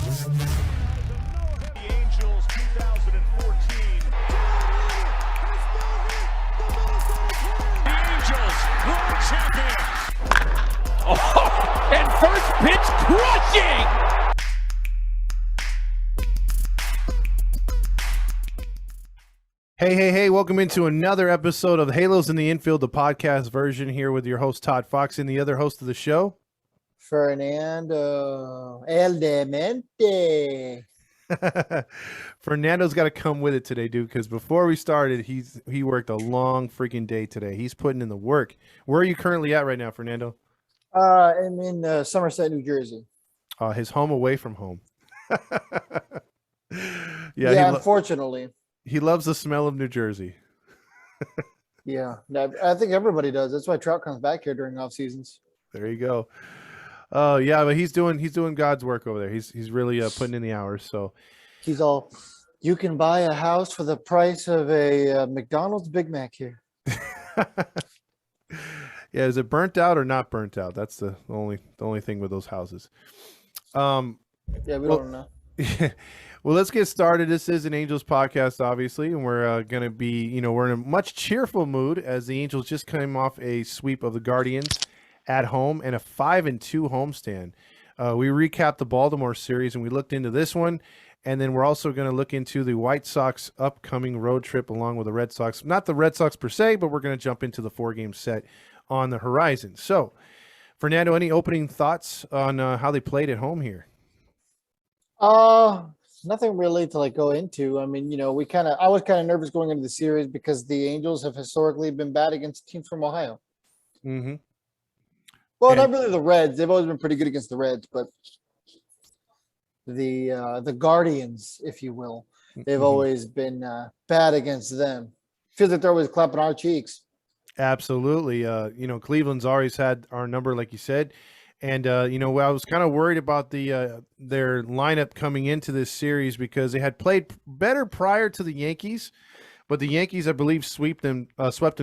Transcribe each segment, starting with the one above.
The Angels 2014. The Angels world champions. Oh, and first pitch crushing. Hey, welcome into another episode of Halos in the Infield, the podcast version here with your host, Todd Fox, and the other host of the show, Fernando El Demente. Fernando's got to come with it today, dude, because before we started, he worked a long freaking day today. He's putting in the work. Where are you currently at right now, Fernando? I'm in Somerset, New Jersey. His home away from home. Yeah, unfortunately. He loves the smell of New Jersey. Yeah, I think everybody does. That's why Trout comes back here during off seasons. There you go. Oh yeah, but he's doing God's work over there. He's really putting in the hours. So he's all, you can buy a house for the price of a McDonald's Big Mac here. Yeah, is it burnt out or not burnt out? That's the only thing with those houses. Yeah, we don't know. Well, let's get started. This is an Angels podcast, obviously, and we're going to be, we're in a much cheerful mood as the Angels just came off a sweep of the Guardians at home and a 5-2 homestand. We recapped the Baltimore series and we looked into this one, and then we're also going to look into the White Sox upcoming road trip along with the Red Sox. Not the Red Sox per se, but we're going to jump into the 4-game set on the horizon. So, Fernando, any opening thoughts on how they played at home here? Nothing really to go into. I mean, I was kind of nervous going into the series because the Angels have historically been bad against teams from Ohio. Mm-hmm. Well, not really the Reds. They've always been pretty good against the Reds, but the Guardians, if you will, they've always been bad against them. Feels like they're always clapping our cheeks. Absolutely. Cleveland's always had our number, like you said. And, I was kind of worried about their lineup coming into this series because they had played better prior to the Yankees, but the Yankees, I believe, swept them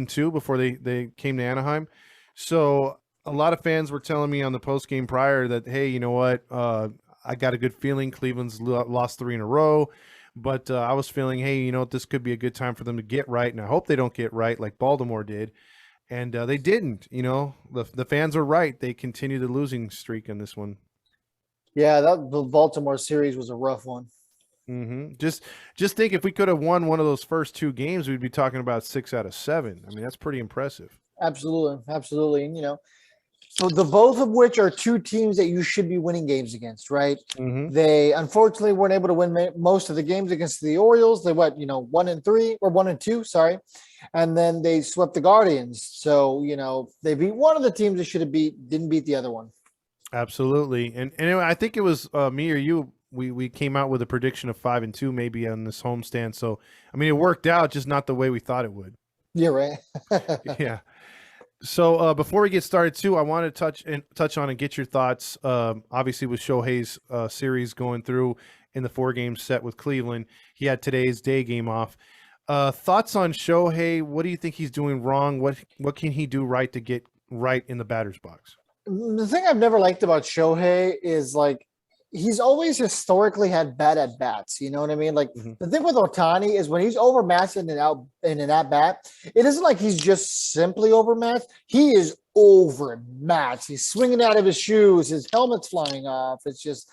too before they came to Anaheim. So a lot of fans were telling me on the postgame prior that, hey, you know what, I got a good feeling Cleveland's lost 3 in a row, but I was feeling, hey, this could be a good time for them to get right, and I hope they don't get right like Baltimore did. And they didn't, the fans were right. They continued the losing streak in this one. Yeah, the Baltimore series was a rough one. Mm-hmm. Just think if we could have won one of those first 2 games, we'd be talking about 6 out of 7. I mean, that's pretty impressive. Absolutely. And, so the both of which are 2 teams that you should be winning games against, right? Mm-hmm. They unfortunately weren't able to win most of the games against the Orioles. They went, 1-3 or 1-2, sorry. And then they swept the Guardians. So, they beat one of the teams they should have didn't beat the other one. Absolutely. And anyway, I think it was me or you. We came out with a prediction of 5-2 maybe on this homestand. So, I mean, it worked out, just not the way we thought it would. You're right. Yeah. So before we get started, too, I want to touch on and get your thoughts. Obviously, with Shohei's series going through in the 4-game set with Cleveland, he had today's day game off. Thoughts on Shohei? What do you think he's doing wrong? What can he do right to get right in the batter's box? The thing I've never liked about Shohei is he's always historically had bad at bats. You know what I mean? The thing with Ohtani is when he's overmatched in an at bat, it isn't like he's just simply overmatched. He is overmatched. He's swinging out of his shoes. His helmet's flying off. It's just,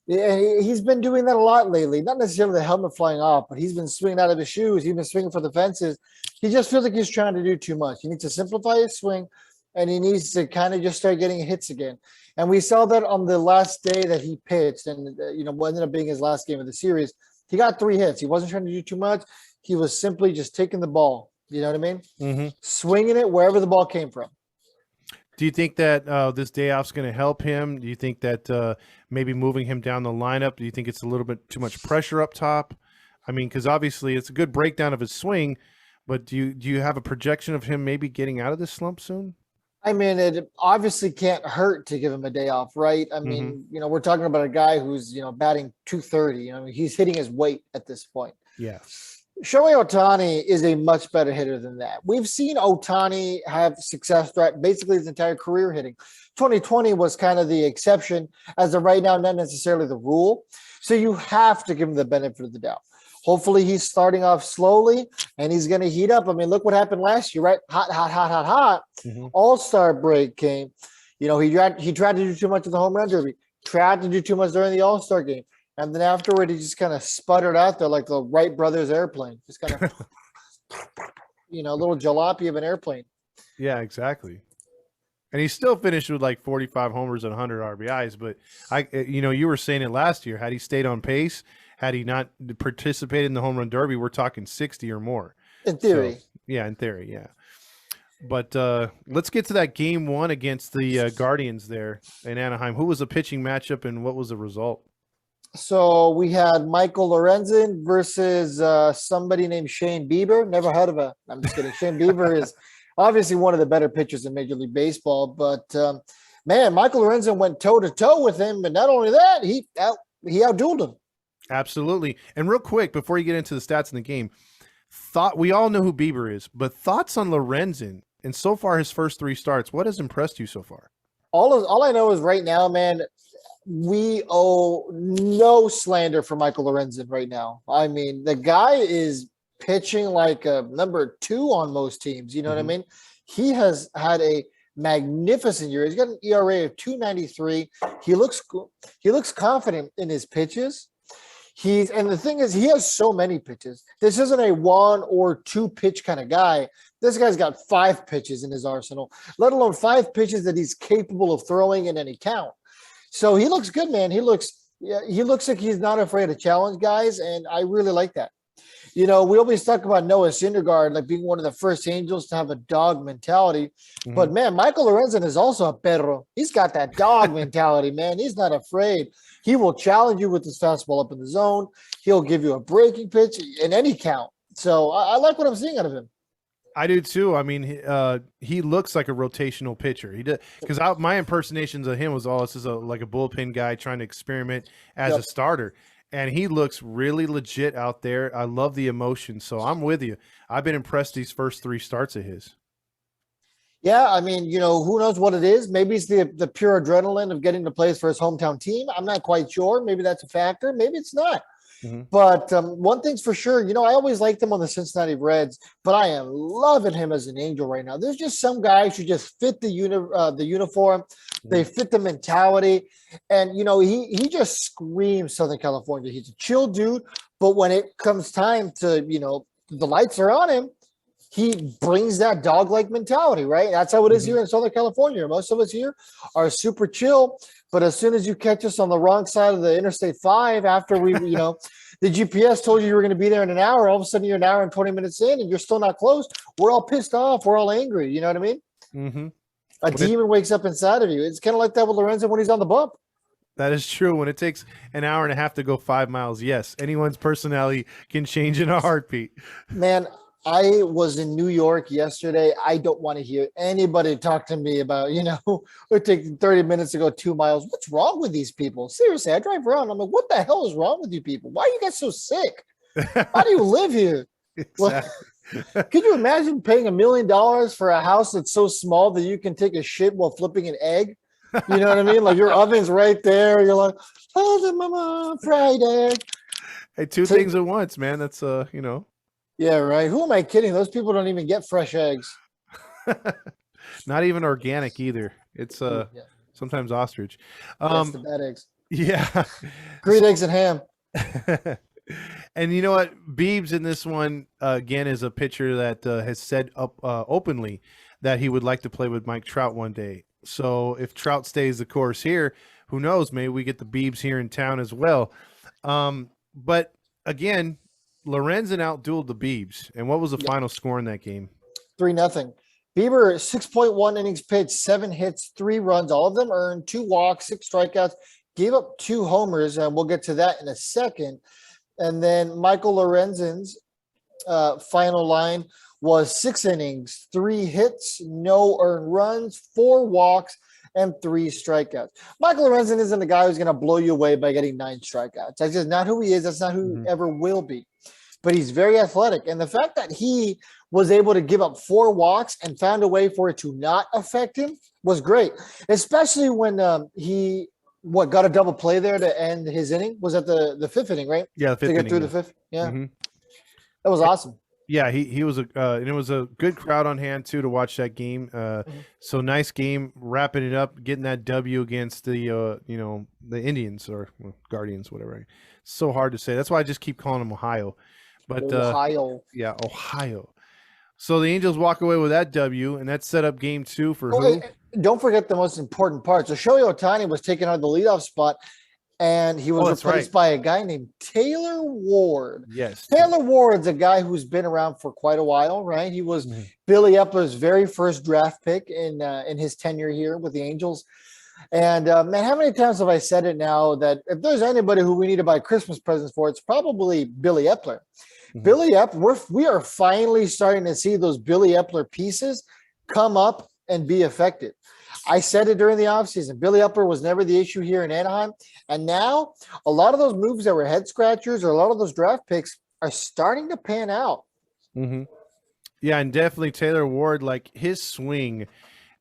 he's been doing that a lot lately. Not necessarily the helmet flying off, but he's been swinging out of his shoes. He's been swinging for the fences. He just feels like he's trying to do too much. He needs to simplify his swing, and he needs to kind of just start getting hits again. And we saw that on the last day that he pitched, and what ended up being his last game of the series. He got 3 hits. He wasn't trying to do too much. He was simply just taking the ball. You know what I mean? Mm-hmm. Swinging it wherever the ball came from. Do you think that this day off's going to help him? Do you think that maybe moving him down the lineup? Do you think it's a little bit too much pressure up top? I mean, because obviously it's a good breakdown of his swing, but do you have a projection of him maybe getting out of this slump soon? I mean, it obviously can't hurt to give him a day off, right? I mean, we're talking about a guy who's, batting .230. He's hitting his weight at this point. Yeah. Shohei Ohtani is a much better hitter than that. We've seen Ohtani have success throughout basically his entire career hitting. 2020 was kind of the exception, as of right now, not necessarily the rule. So you have to give him the benefit of the doubt. Hopefully he's starting off slowly and he's going to heat up. I mean, look what happened last year, right? Hot, hot, hot, hot, hot. Mm-hmm. All-star break came. You know, he tried to do too much of the home run derby, tried to do too much during the All-Star game. And then afterward, he just kind of sputtered out there like the Wright brothers airplane. Just kind of, a little jalopy of an airplane. Yeah, exactly. And he still finished with like 45 homers and 100 RBIs. But you were saying it last year. Had he stayed on pace, had he not participated in the home run derby, we're talking 60 or more. In theory. So, yeah, in theory, yeah. But let's get to that game one against the Guardians there in Anaheim. Who was the pitching matchup and what was the result? So we had Michael Lorenzen versus somebody named Shane Bieber. Never heard of him. I'm just kidding. Shane Bieber is obviously one of the better pitchers in Major League Baseball. But, man, Michael Lorenzen went toe-to-toe with him. And not only that, he outdueled him. Absolutely. And real quick, before you get into the stats in the game, we all know who Bieber is, but thoughts on Lorenzen and so far his first 3 starts, what has impressed you so far? All I know is right now, man, we owe no slander for Michael Lorenzen right now. I mean, the guy is pitching like a number 2 on most teams. You know what I mean? He has had a magnificent year. He's got an ERA of 2.93. He looks confident in his pitches. And the thing is, he has so many pitches. This isn't a 1 or 2 pitch kind of guy. This guy's got 5 pitches in his arsenal, let alone 5 pitches that he's capable of throwing in any count. So he looks good, man. He looks like he's not afraid to challenge guys, and I really like that. We always talk about Noah Syndergaard like being one of the first Angels to have a dog mentality. Mm-hmm. But, man, Michael Lorenzen is also a perro. He's got that dog mentality, man. He's not afraid. He will challenge you with his fastball up in the zone. He'll give you a breaking pitch in any count. So I like what I'm seeing out of him. I do too. I mean, he looks like a rotational pitcher. He did because my impersonations of him was this is like a bullpen guy trying to experiment as a starter, and he looks really legit out there. I love the emotion, so I'm with you. I've been impressed these first 3 starts of his. Yeah, I mean, who knows what it is? Maybe it's the pure adrenaline of getting to play for his hometown team. I'm not quite sure. Maybe that's a factor. Maybe it's not. Mm-hmm. But one thing's for sure, I always liked him on the Cincinnati Reds, but I am loving him as an Angel right now. There's just some guys who just fit the uniform. Mm-hmm. They fit the mentality. And, he just screams Southern California. He's a chill dude. But when it comes time to, the lights are on him, he brings that dog-like mentality, right? That's how it is here in Southern California. Most of us here are super chill, but as soon as you catch us on the wrong side of the Interstate 5 after we, the GPS told you were going to be there in an hour, all of a sudden you're an hour and 20 minutes in and you're still not close. We're all pissed off. We're all angry. You know what I mean? Mm-hmm. A demon wakes up inside of you. It's kind of like that with Lorenzen when he's on the bump. That is true. When it takes an hour and a half to go 5 miles, yes, anyone's personality can change in a heartbeat. Man, I was in New York yesterday. I don't want to hear anybody talk to me about, it takes 30 minutes to go 2 miles. What's wrong with these people? Seriously, I drive around. I'm like, what the hell is wrong with you people? Why are you guys so sick? How do you live here? Exactly. Could you imagine paying $1 million for a house that's so small that you can take a shit while flipping an egg? You know what I mean? Like your oven's right there. You're like, oh, mama, fried egg. Hey, 2 things at once, man. That's, Yeah, right. Who am I kidding? Those people don't even get fresh eggs. Not even organic either. It's sometimes ostrich. That's the bad eggs. Yeah. Green eggs and ham. And you know what? Biebs in this one, again, is a pitcher that has said openly that he would like to play with Mike Trout one day. So if Trout stays the course here, who knows? Maybe we get the Biebs here in town as well. But again, Lorenzen outdueled the Biebs. And what was the final score in that game? 3-0. Bieber, 6.1 innings pitched, 7 hits, 3 runs, all of them earned, 2 walks, 6 strikeouts, gave up 2 homers, and we'll get to that in a second. And then Michael Lorenzen's final line was 6 innings, 3 hits, no earned runs, 4 walks, and 3 strikeouts. Michael Lorenzen isn't the guy who's going to blow you away by getting 9 strikeouts. That's just not who he is. That's not who he ever will be. but he's very athletic. And the fact that he was able to give up 4 walks and found a way for it to not affect him was great, especially when he got a double play there to end his inning. Was that the 5th inning, right? Yeah, the 5th to get inning, through yeah. the 5th. Yeah, Mm-hmm. That was awesome. Yeah, he was and it was a good crowd on hand too to watch that game. So nice game, wrapping it up, getting that W against the the Indians or Guardians, whatever. So hard to say. That's why I just keep calling them Ohio. But Ohio. Yeah, Ohio. So the Angels walk away with that W, and that set up game 2 for who? Hey, don't forget the most important part. So Shohei Ohtani was taking out the leadoff spot, and he was replaced by a guy named Taylor Ward. Yes. Taylor Ward's a guy who's been around for quite a while, right? He was Billy Epler's very first draft pick in his tenure here with the Angels. And man, how many times have I said it now that if there's anybody who we need to buy Christmas presents for, it's probably Billy Epler. Billy Epler, we are finally starting to see those Billy Epler pieces come up and be effective. I said it during the offseason. Billy Epler was never the issue here in Anaheim. And now a lot of those moves that were head scratchers or a lot of those draft picks are starting to pan out. Mm-hmm. Yeah, and definitely Taylor Ward, like his swing,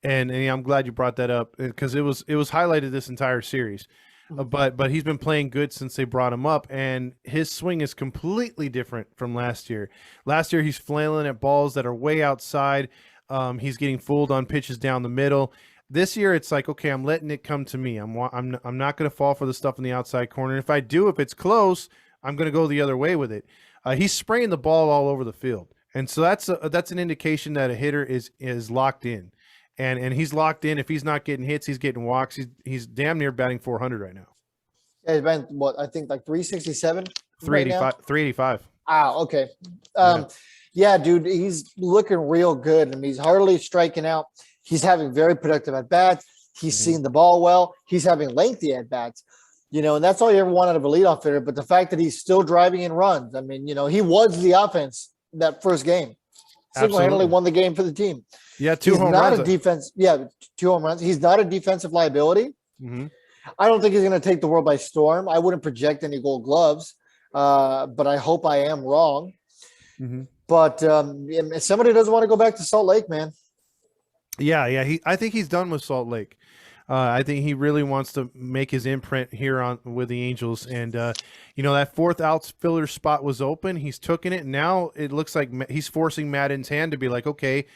and I'm glad you brought that up because it was highlighted this entire series. But he's been playing good since they brought him up, and his swing is completely different from last year. Last year, he's flailing at balls that are way outside. He's getting fooled on pitches down the middle. This year, it's like, okay, I'm letting it come to me. I'm not going to fall for the stuff in the outside corner. And if I do, if it's close, I'm going to go the other way with it. He's spraying the ball all over the field, and so that's an indication that a hitter is locked in. And he's locked in. If he's not getting hits, he's getting walks. He's damn near batting 400 right now. Yeah, he's been I think like 367? 385. Right 385. Okay. Yeah, dude, he's looking real good. and he's hardly striking out. He's having very productive at-bats. He's seeing the ball well. He's having lengthy at-bats. And that's all you ever want out of a leadoff hitter. But the fact that he's still driving in runs, I mean, he was the offense that first game. Single-handedly won the game for the team. Yeah, 2 home runs. 2 home runs. He's not a defensive liability. Mm-hmm. I don't think he's going to take the world by storm. I wouldn't project any Gold Gloves, but I hope I am wrong. Mm-hmm. But somebody doesn't want to go back to Salt Lake, man. Yeah. I think he's done with Salt Lake. I think he really wants to make his imprint here with the Angels. And, that 4th outfielder spot was open. He's taking it. Now it looks like he's forcing Madden's hand to be like, okay,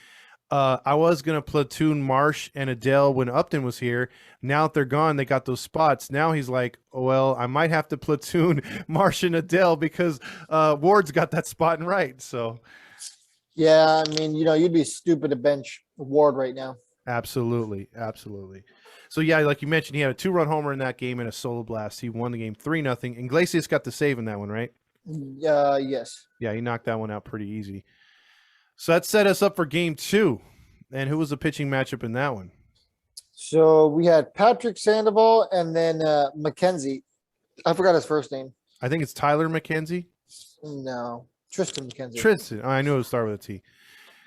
I was going to platoon Marsh and Adele when Upton was here. Now that they're gone, they got those spots. Now he's like, oh, well, I might have to platoon Marsh and Adele because Ward's got that spot in right. So, yeah, I mean, you'd be stupid to bench Ward right now. Absolutely. So, yeah, like you mentioned, he had a 2-run homer in that game and a solo blast. He won the game 3-0. Iglesias got the save in that one, right? Yes. Yeah, he knocked that one out pretty easy. So that set us up for game 2. And who was the pitching matchup in that one? So we had Patrick Sandoval and then McKenzie. I forgot his first name. I think it's Tyler McKenzie. No, Tristan McKenzie. Tristan. I knew it would start with a T.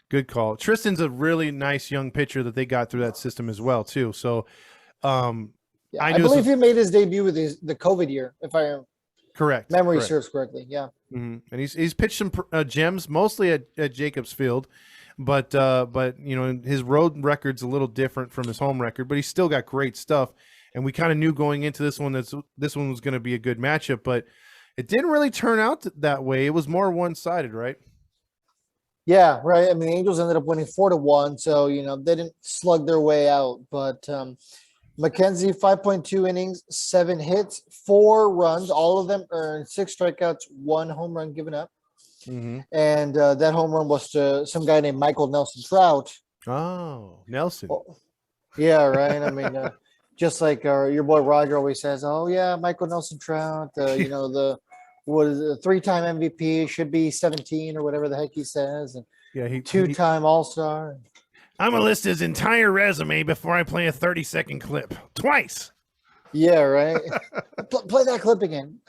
Good call. Tristan's a really nice young pitcher that they got through that system as well, too. So I believe he made his debut with the COVID year, if I correct. Memory serves correctly. Yeah. Mm-hmm. And he's pitched some gems, mostly at Jacobs Field, but his road record's a little different from his home record, but he's still got great stuff. And we kind of knew going into this one that this one was going to be a good matchup, but it didn't really turn out that way. It was more one-sided, right? Yeah, right. I mean, the Angels ended up winning 4-1, so they didn't slug their way out. But McKenzie, 5.2 innings, 7 hits, 4 runs, all of them earned, 6 strikeouts, 1 home run given up. Mm-hmm. And that home run was to some guy named Michael Nelson Trout. Oh, Nelson. Oh, yeah, right. I mean, just like your boy Roger always says, oh, yeah, Michael Nelson Trout, the 3-time MVP, should be 17 or whatever the heck he says. And yeah, 2-time All-Star. I'm going to list his entire resume before I play a 30-second clip. Twice. Yeah, right. Play that clip again.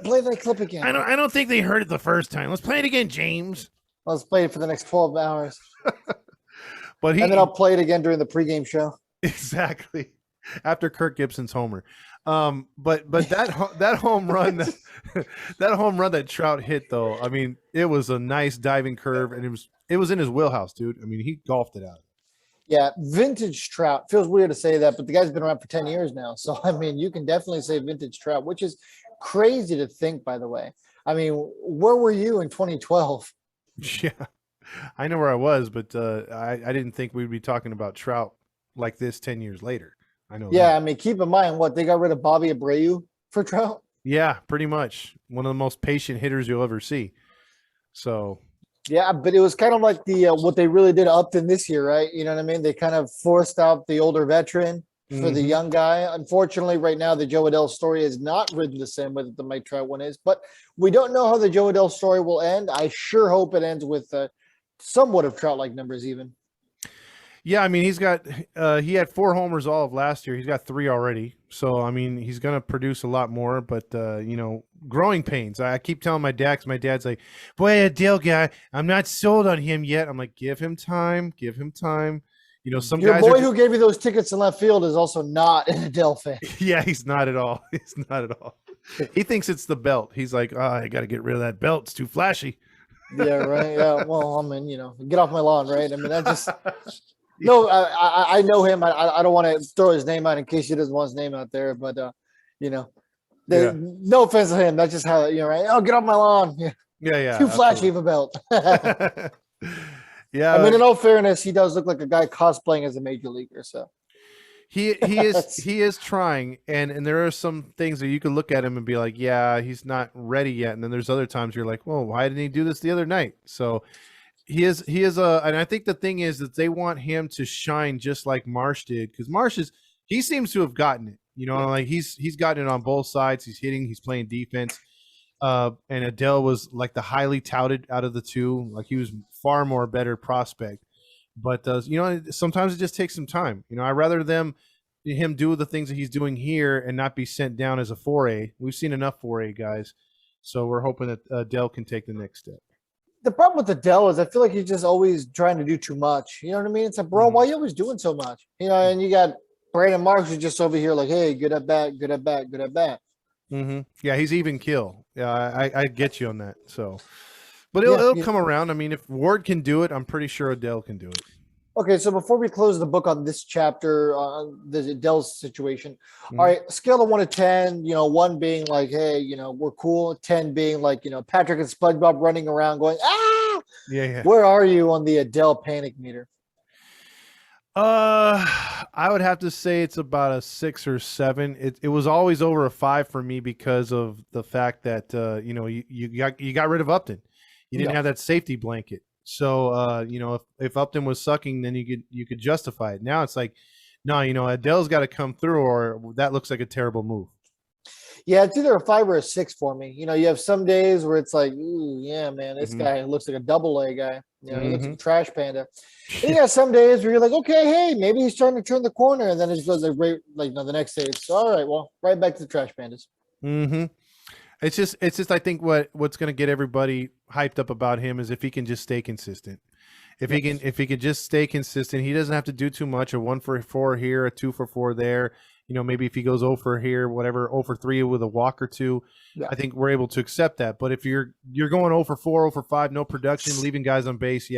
Play that clip again. I don't think they heard it the first time. Let's play it again, James. Let's play it for the next 12 hours. And then I'll play it again during the pregame show. Exactly. After Kirk Gibson's homer. But that home run that home run that Trout hit though, I mean, it was a nice diving curve, and it was in his wheelhouse, dude. I mean, he golfed it out. Yeah, vintage Trout. Feels weird to say that, but the guy's been around for 10 years now. So, I mean, you can definitely say vintage Trout, which is crazy to think, by the way. I mean, where were you in 2012? Yeah, I know where I was, but I didn't think we'd be talking about Trout like this 10 years later. I know. Yeah, that. I mean, keep in mind what they got rid of Bobby Abreu for Trout. Yeah, pretty much one of the most patient hitters you'll ever see. So Yeah, but it was kind of like the what they really did Upton this year, right? You know what I mean? They kind of forced out the older veteran for the young guy. Unfortunately, right now the Joe Adell story is not written the same way that the Mike Trout one is. But we don't know how the Joe Adell story will end. I sure hope it ends with somewhat of Trout-like numbers, even. yeah, I mean, he had 4 homers all of last year. He's got 3 already. So I mean, he's gonna produce a lot more. But growing pains. I keep telling my dad, 'cause my dad's like, "Boy, Adele guy, I'm not sold on him yet." I'm like, "Give him time. Give him time." Some Your guys boy are. who gave you those tickets in left field is also not an Adele fan. Yeah, he's not at all. He's not at all. He thinks it's the belt. He's like, "Oh, I got to get rid of that belt. It's too flashy." Yeah, right. Yeah. Well, I mean, get off my lawn, right? I mean, that just no. I know him. I don't want to throw his name out in case he doesn't want his name out there, but Yeah. no offense to him. That's just how right. Oh, get off my lawn. Yeah. Yeah. Too flashy of a belt. Yeah. I mean, in all fairness, he does look like a guy cosplaying as a major leaguer. So He is trying, and there are some things that you can look at him and be like, yeah, he's not ready yet. And then there's other times you're like, well, why didn't he do this the other night? So he is and I think the thing is that they want him to shine just like Marsh did, because he seems to have gotten it. Like he's gotten it on both sides. He's hitting, he's playing defense. And Adele was like the highly touted out of the two. Like he was far more better prospect. But sometimes it just takes some time. I'd rather him do the things that he's doing here and not be sent down as a 4A. We've seen enough 4A guys, so we're hoping that Dell can take the next step. the problem with Adele is I feel like he's just always trying to do too much. You know what I mean? It's like, bro, why are you always doing so much? And you got Brandon Marks who's just over here like, hey, good at bat, good at bat, good at bat. Mm-hmm. Yeah, he's even kill. Yeah, I get you on that. So, but it'll come around. I mean, if Ward can do it, I'm pretty sure Adele can do it. Okay, so before we close the book on this chapter, the Adele's situation, all right, scale of 1 to 10, 1 being like, hey, we're cool, 10 being like, Patrick and SpongeBob running around going, ah! Yeah. Where are you on the Adele panic meter? I would have to say it's about a 6 or 7. It was always over a 5 for me because of the fact that you got rid of Upton. You didn't have that safety blanket. So if Upton was sucking, then you could justify it. Now it's like, no, Adele's got to come through, or that looks like a terrible move. Yeah, it's either a 5 or a 6 for me. You have some days where it's like, ooh, yeah, man, this guy looks like a double-A guy. He looks like a trash panda. And you got some days where you're like, okay, hey, maybe he's trying to turn the corner, and then it just goes the next day. So, all right, well, right back to the trash pandas. Mm-hmm. It's just I think what's going to get everybody hyped up about him is if he can just stay consistent. If he can just stay consistent, he doesn't have to do too much. A 1 for 4 here, a 2 for 4 there. Maybe if he goes 0 for here, whatever, 0 for 3 with a walk or 2, I think we're able to accept that. But if you're going 0 for 4, 0 for 5, no production, leaving guys on base,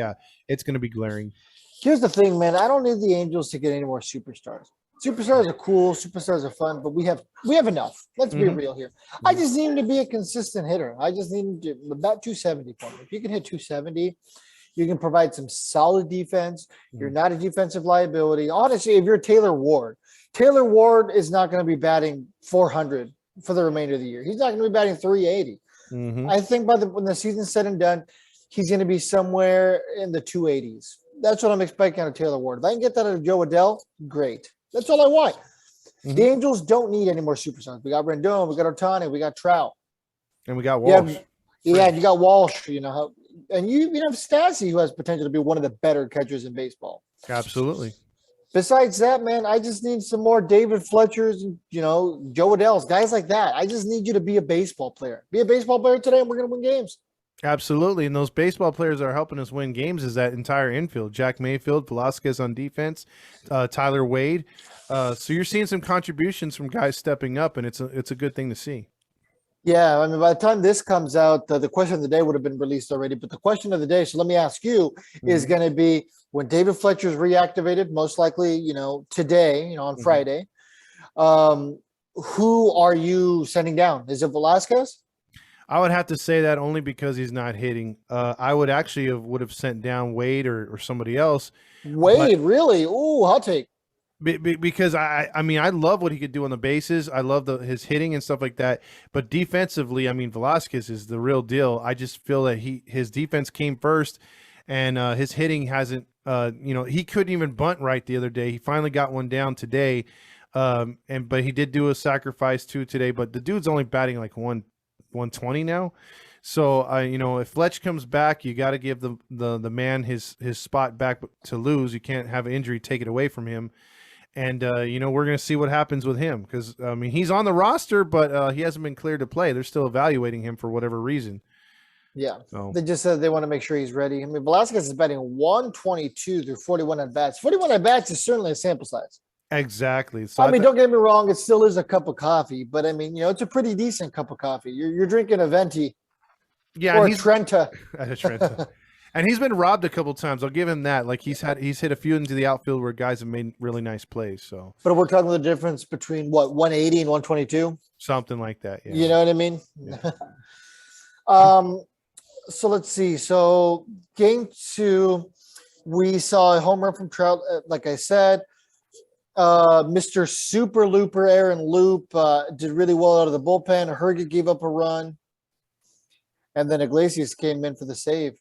it's going to be glaring. Here's the thing, man. I don't need the Angels to get any more superstars. Superstars are cool. Superstars are fun, but we have enough. Let's be real here. I just need him to be a consistent hitter. I just need him to about 270 for me. If you can hit 270, you can provide some solid defense. You're not a defensive liability. Honestly, if you're Taylor Ward is not going to be batting 400 for the remainder of the year. He's not going to be batting 380. I think when the season's said and done, he's going to be somewhere in the 280s. That's what I'm expecting out of Taylor Ward. If I can get that out of Joe Adell, great. That's all I want. The Angels don't need any more superstars. We got Rendon, we got Ohtani, we got Trout. And we got Walsh. Yeah, you got Walsh, and you have Stassi, who has potential to be one of the better catchers in baseball. Absolutely. Besides that, man, I just need some more David Fletchers, Joe Adells, guys like that. I just need you to be a baseball player. Be a baseball player today, and we're going to win games. Absolutely. And those baseball players that are helping us win games is that entire infield. Jack Mayfield, Velasquez on defense, Tyler Wade. So you're seeing some contributions from guys stepping up, and it's a good thing to see. Yeah, I mean, by the time this comes out, the question of the day would have been released already. But the question of the day, so let me ask you, is going to be when David Fletcher's reactivated, most likely, today, on Friday. Who are you sending down? Is it Velasquez? I would have to say that only because he's not hitting. I would actually would have sent down Wade or somebody else. Wade, really? Ooh, hot take. Because I mean, I love what he could do on the bases. I love his hitting and stuff like that. But defensively, I mean, Velasquez is the real deal. I just feel that his defense came first, and his hitting hasn't. He couldn't even bunt right the other day. He finally got one down today, but he did do a sacrifice too today. But the dude's only batting like 120 now. So if Fletch comes back, you got to give the man his spot back to lose. You can't have an injury take it away from him. And, we're going to see what happens with him because, I mean, he's on the roster, but he hasn't been cleared to play. They're still evaluating him for whatever reason. Yeah. So. They just said they want to make sure he's ready. I mean, Velasquez is batting 122 through 41 at-bats. 41 at-bats is certainly a sample size. Exactly. So I mean, don't get me wrong. It still is a cup of coffee, but, I mean, it's a pretty decent cup of coffee. You're drinking a Venti or Trenta. Trenta. And he's been robbed a couple times. I'll give him that. Like he's hit a few into the outfield where guys have made really nice plays. So, but we're talking the difference between 180 and 122, something like that. Yeah. You know what I mean? Yeah. So let's see. So game 2, we saw a home run from Trout. Like I said, Mr. Super Looper Aaron Loop did really well out of the bullpen. Herget gave up a run, and then Iglesias came in for the save.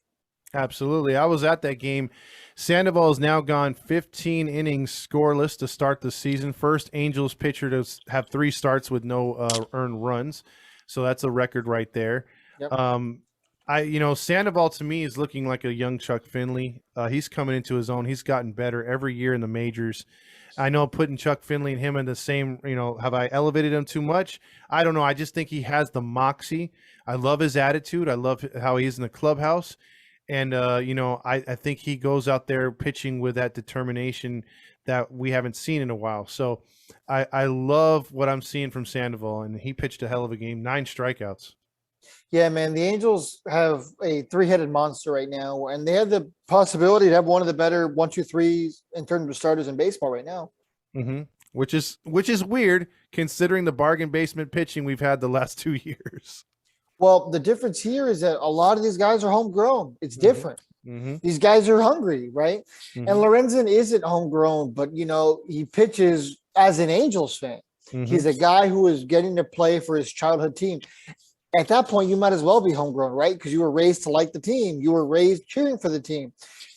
Absolutely. I was at that game. Sandoval has now gone 15 innings scoreless to start the season. First Angels pitcher to have 3 starts with no earned runs. So that's a record right there. Yep. Sandoval to me is looking like a young Chuck Finley. He's coming into his own. He's gotten better every year in the majors. I know putting Chuck Finley and him in the same, have I elevated him too much? I don't know. I just think he has the moxie. I love his attitude. I love how he is in the clubhouse. And, I think he goes out there pitching with that determination that we haven't seen in a while. So I love what I'm seeing from Sandoval, and he pitched a hell of a game, 9 strikeouts. Yeah, man, the Angels have a 3-headed monster right now, and they have the possibility to have one of the better 1-2-3s in terms of starters in baseball right now. Mm-hmm. Which is weird considering the bargain basement pitching we've had the last 2 years. Well, the difference here is that a lot of these guys are homegrown. It's different. Mm-hmm. These guys are hungry, right? Mm-hmm. And Lorenzen isn't homegrown, but, he pitches as an Angels fan. Mm-hmm. He's a guy who is getting to play for his childhood team. At that point, you might as well be homegrown, right? Because you were raised to like the team. You were raised cheering for the team.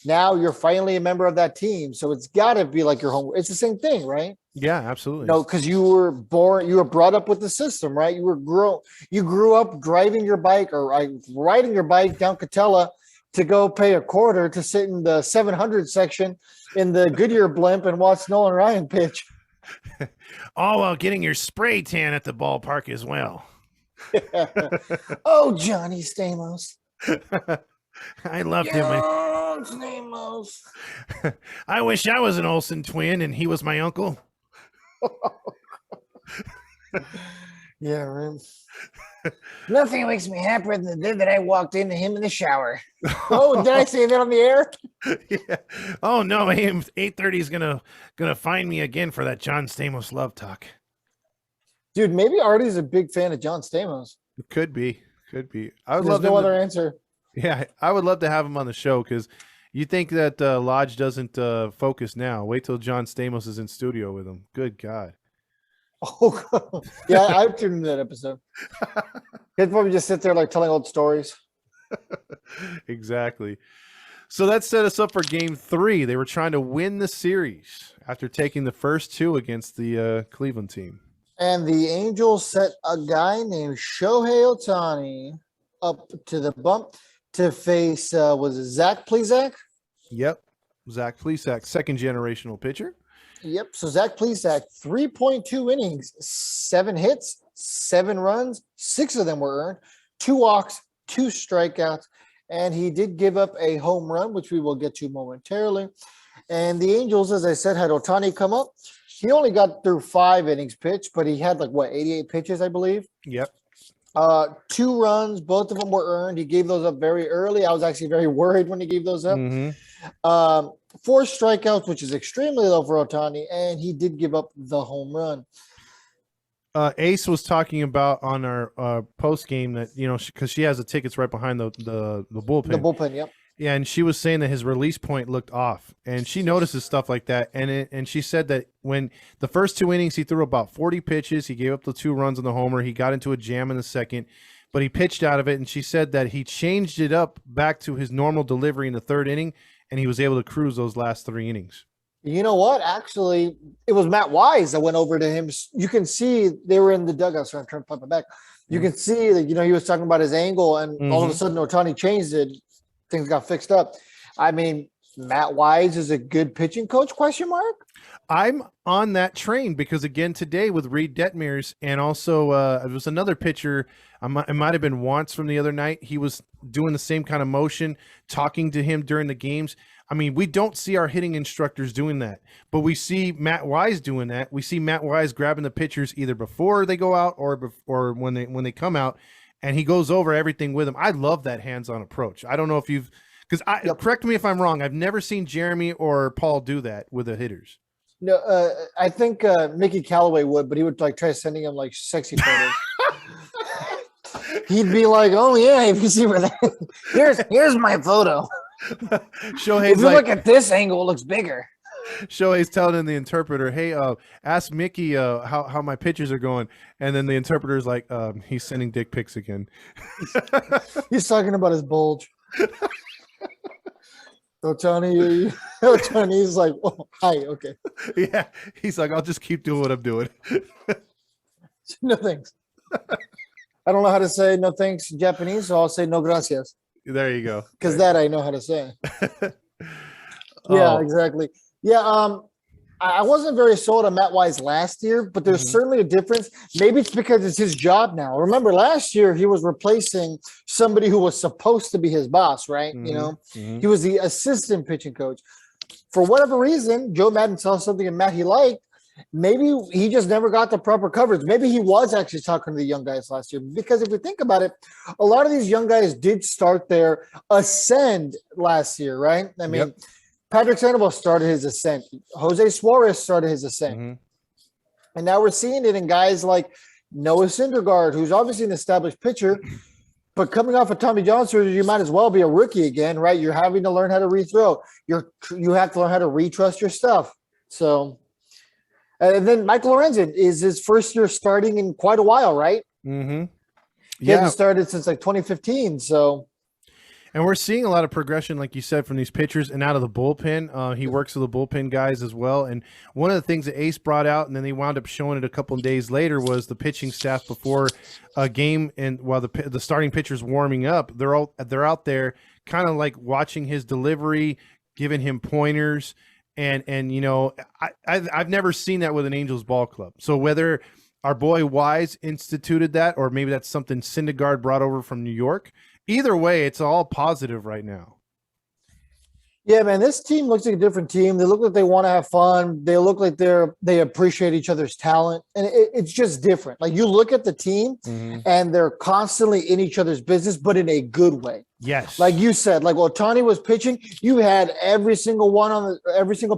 Now you're finally a member of that team. So it's got to be like your home. It's the same thing, right? Yeah, absolutely. No, because you were brought up with the system, right? You grew up driving your bike or riding your bike down Catella to go pay a quarter to sit in the 700 section in the Goodyear blimp and watch Nolan Ryan pitch. All while getting your spray tan at the ballpark as well. Oh, Johnny Stamos. I loved him. Stamos. I wish I was an Olsen twin and he was my uncle. Yeah, right. Nothing makes me happier than the day that I walked into him in the shower. Oh, did I say that on the air? Yeah. Oh no, AM 8:30 is gonna find me again for that John Stamos love talk. Dude, maybe Artie's a big fan of John Stamos. Could be. I would There's love no other answer. Yeah, I would love to have him on the show because you think that Lodge doesn't focus now. Wait till John Stamos is in studio with him. Good God. Oh, yeah, I've tuned into that episode. He'd probably just sit there like telling old stories. Exactly. So that set us up for game 3. They were trying to win the series after taking the first 2 against the Cleveland team. And the Angels set a guy named Shohei Ohtani up to the bump to face, was it Zach Plesac? Yep. Zach Plesac, second generational pitcher. Yep. So Zach Plesac, 3.2 innings, 7 hits, 7 runs, 6 of them were earned, 2 walks, 2 strikeouts, and he did give up a home run, which we will get to momentarily. And the Angels, as I said, had Ohtani come up. He only got through 5 innings pitched, but he had 88 pitches, I believe. Yep. 2 runs, both of them were earned. He gave those up very early. I was actually very worried when he gave those up. 4 strikeouts, which is extremely low for Ohtani, and he did give up the home run. Ace was talking about on our post game that because she has the tickets right behind the bullpen. The bullpen, yep. Yeah, and she was saying that his release point looked off, and she notices stuff like that. And she said that when the first 2 innings, he threw about 40 pitches. He gave up the 2 runs on the homer. He got into a jam in the second, but he pitched out of it. And she said that he changed it up back to his normal delivery in the 3rd inning, and he was able to cruise those last 3 innings. You know what? Actually, it was Matt Wise that went over to him. You can see they were in the dugout. So I'm trying to pump it back. You can see that, he was talking about his angle, and all of a sudden Ohtani changed it. Things got fixed up. I mean, Matt Wise is a good pitching coach, ? I'm on that train because, again, today with Reed Detmers and also it was another pitcher. It might have been Wantz from the other night. He was doing the same kind of motion, talking to him during the games. I mean, we don't see our hitting instructors doing that, but we see Matt Wise doing that. We see Matt Wise grabbing the pitchers either before they go out or when they come out, and he goes over everything with them. I love that hands-on approach. I don't know if you've – because correct me if I'm wrong. I've never seen Jeremy or Paul do that with the hitters. No, I think Mickey Callaway would, but he would try sending him sexy photos. He'd be like, "Oh yeah, if you see where that here's my photo. Shohei's if you look at this angle, it looks bigger." Shohei's telling the interpreter, "Hey, ask Mickey how my pitches are going," and then the interpreter's like, "He's sending dick pics again." He's talking about his bulge. Ohtani's like, "Oh, hi, okay." Yeah, he's like, "I'll just keep doing what I'm doing." No thanks. I don't know how to say no thanks in Japanese, so I'll say no gracias. There you go. Because that I know how to say. Yeah, exactly. Yeah, I wasn't very sold on Matt Wise last year, but there's certainly a difference. Maybe it's because it's his job now. Remember, last year he was replacing somebody who was supposed to be his boss, right? He was the assistant pitching coach. For whatever reason, Joe Madden saw something in Matt he liked. Maybe he just never got the proper coverage. Maybe he was actually talking to the young guys last year. Because if we think about it, a lot of these young guys did start their ascend last year, right? I mean, Patrick Sandoval started his ascent. Jose Suarez started his ascent. And now we're seeing it in guys like Noah Syndergaard, who's obviously an established pitcher, but coming off of Tommy John surgery, you might as well be a rookie again, right? You're having to learn how to rethrow. You have to learn how to retrust your stuff. So, and then Michael Lorenzen is his first year starting in quite a while, right? He hasn't started since 2015, so. And we're seeing a lot of progression, like you said, from these pitchers and out of the bullpen. He works with the bullpen guys as well. And one of the things that Ace brought out, and then they wound up showing it a couple of days later, was the pitching staff before a game, and while the starting pitcher's warming up, they're out there kind of like watching his delivery, giving him pointers. And I've never seen that with an Angels ball club. So whether our boy Wise instituted that, or maybe that's something Syndergaard brought over from New York, either way, it's all positive right now. Yeah, man, this team looks like a different team. They look like they want to have fun. They look like they appreciate each other's talent, and it's just different. Like, you look at the team, and they're constantly in each other's business, but in a good way. Yes, like you said, like Ohtani was pitching, you had every single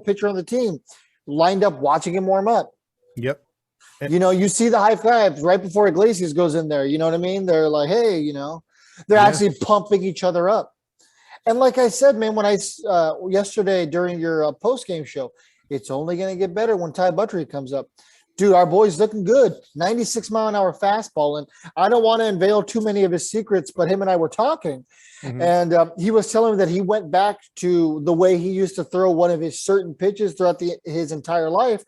pitcher on the team lined up watching him warm up. Yep. You see the high fives right before Iglesias goes in there. You know what I mean? They're like, hey, they're actually pumping each other up. And like I said, man, when yesterday during your post-game show, it's only going to get better when Ty Buttrey comes up. Dude, our boy's looking good. 96-mile-an-hour fastball. And I don't want to unveil too many of his secrets, but him and I were talking. And he was telling me that he went back to the way he used to throw one of his certain pitches throughout his entire life,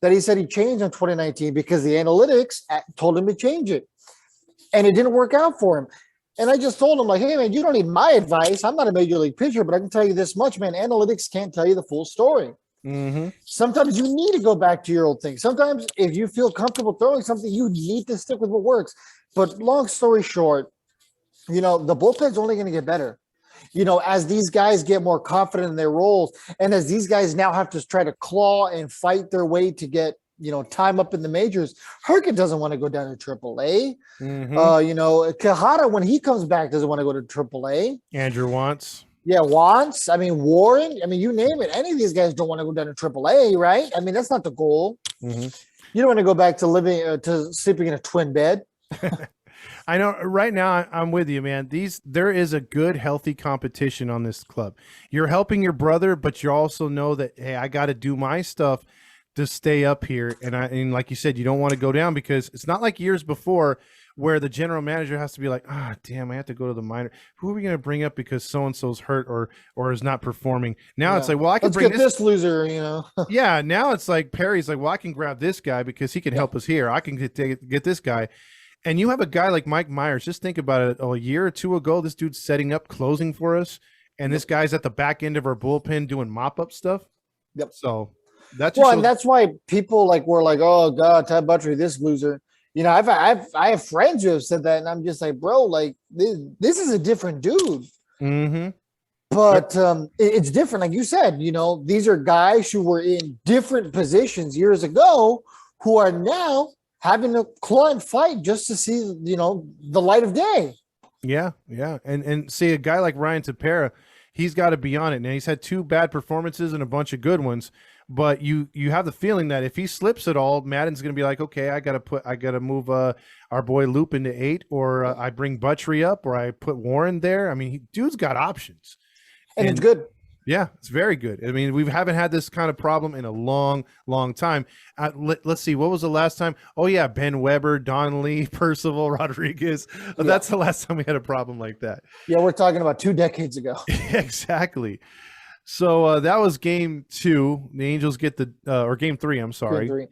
that he said he changed in 2019 because the analytics told him to change it. And it didn't work out for him. And I just told him, like, hey, man, you don't need my advice. I'm not a major league pitcher, but I can tell you this much, man. Analytics can't tell you the full story. Sometimes you need to go back to your old thing. Sometimes if you feel comfortable throwing something, you need to stick with what works. But long story short, You know, the bullpen's only going to get better. You know, as these guys get more confident in their roles, and as these guys now have to try to claw and fight their way to get, you know, time up in the majors, Herkin doesn't want to go down to AAA. You know, Kahara, when he comes back, doesn't want to go to AAA. Andrew wants. Yeah, Wants. I mean, Warren. I mean, you name it. Any of these guys don't want to go down to AAA, right? I mean, that's not the goal. You don't want to go back to living to sleeping in a twin bed. I know right now I'm with you, man. There is a good, healthy competition on this club. You're helping your brother, but you also know that, hey, I got to do my stuff to stay up here. And like you said, you don't want to go down because it's not like years before where the general manager has to be like, damn, I have to go to the minor. Who are we going to bring up because so-and-so's hurt or is not performing? Now it's like, well, I can bring this loser, you know? Yeah. Now it's like Perry's like, well, I can grab this guy because he can help us here. I can get this guy. And you have a guy like Mike Myers. Just think about it. A year or two ago, this dude's setting up closing for us. And this guy's at the back end of our bullpen doing mop-up stuff. Yep. So that's and that's why people were like, oh God, Ty Buttrey, this loser. You know, I have friends who have said that, and I'm just like, bro, like this is a different dude. But it's different, like you said. You know, these are guys who were in different positions years ago who are now having to claw and fight just to see, you know, the light of day. Yeah. And see a guy like Ryan Tepera, he's got to be on it. Now he's had 2 bad performances and a bunch of good ones, but you have the feeling that if he slips at all, Madden's going to be like, okay, I got to move our boy Loop into 8, or I bring Buttrey up, or I put Warren there. I mean, dude's got options. And it's good. Yeah, it's very good. I mean, we haven't had this kind of problem in a long, long time. Let's see. What was the last time? Oh, yeah, Ben Weber, Donnelly, Percival, Rodriguez. Yeah. That's the last time we had a problem like that. Yeah, we're talking about 2 decades ago. Exactly. So that was game 2. The Angels get or game 3, I'm sorry. Game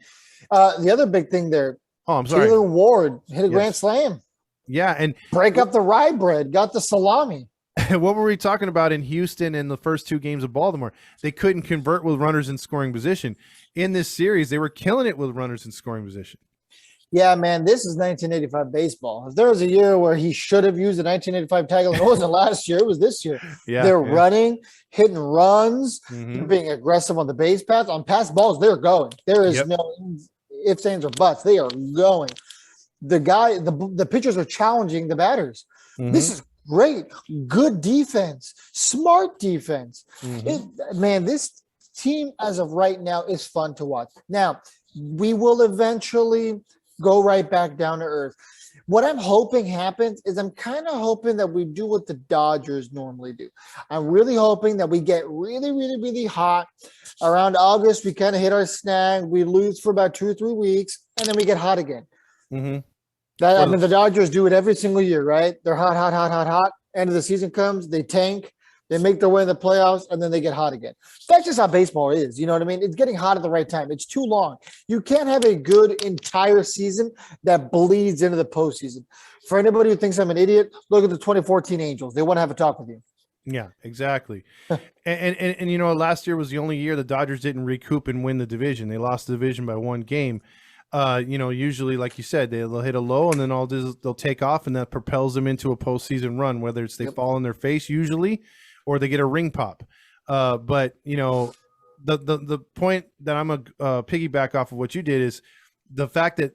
3. The other big thing there. Oh, I'm sorry. Taylor Ward hit a grand slam. Yeah, and break up the rye bread, got the salami. What were we talking about in Houston in the first 2 games of Baltimore? They couldn't convert with runners in scoring position. In this series, they were killing it with runners in scoring position. Yeah, man, this is 1985 baseball. If there was a year where he should have used the 1985 tagline, it wasn't last year, it was this year. Yeah, they're running, hitting runs, they're being aggressive on the base paths. On pass balls, they're going. There is no ifs, ands, or buts. They are going. The pitchers are challenging the batters. This is great, good defense, smart defense. Man, this team as of right now is fun to watch. Now, we will eventually go right back down to earth. What I'm hoping happens is I'm kind of hoping that we do what the Dodgers normally do. I'm really hoping that we get really, really, really hot. Around August, we kind of hit our snag. We lose for about 2 or 3 weeks, and then we get hot again. I mean, the Dodgers do it every single year, right? They're hot. End of the season comes, they tank, they make their way in the playoffs, and then they get hot again. That's just how baseball is. You know what I mean? It's getting hot at the right time. It's too long. You can't have a good entire season that bleeds into the postseason. For anybody who thinks I'm an idiot, look at the 2014 Angels. They want to have a talk with you. Yeah, exactly. and you know, last year was the only year the Dodgers didn't recoup and win the division. They lost the division by 1 game. You know, usually, like you said, they'll hit a low and then they'll take off, and that propels them into a postseason run, whether it's they fall on their face usually or they get a ring pop. But, you know, the point that I'm a piggyback off of what you did is the fact that,